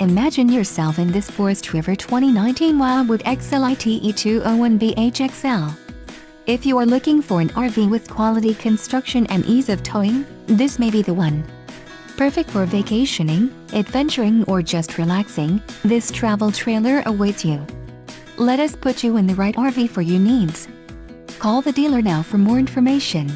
Imagine yourself in this Forest River 2019 Wildwood Xlite 201Bhxl. If you are looking for an RV with quality construction and ease of towing, this may be the one. Perfect for vacationing, adventuring or just relaxing, this travel trailer awaits you. Let us put you in the right RV for your needs. Call the dealer now for more information.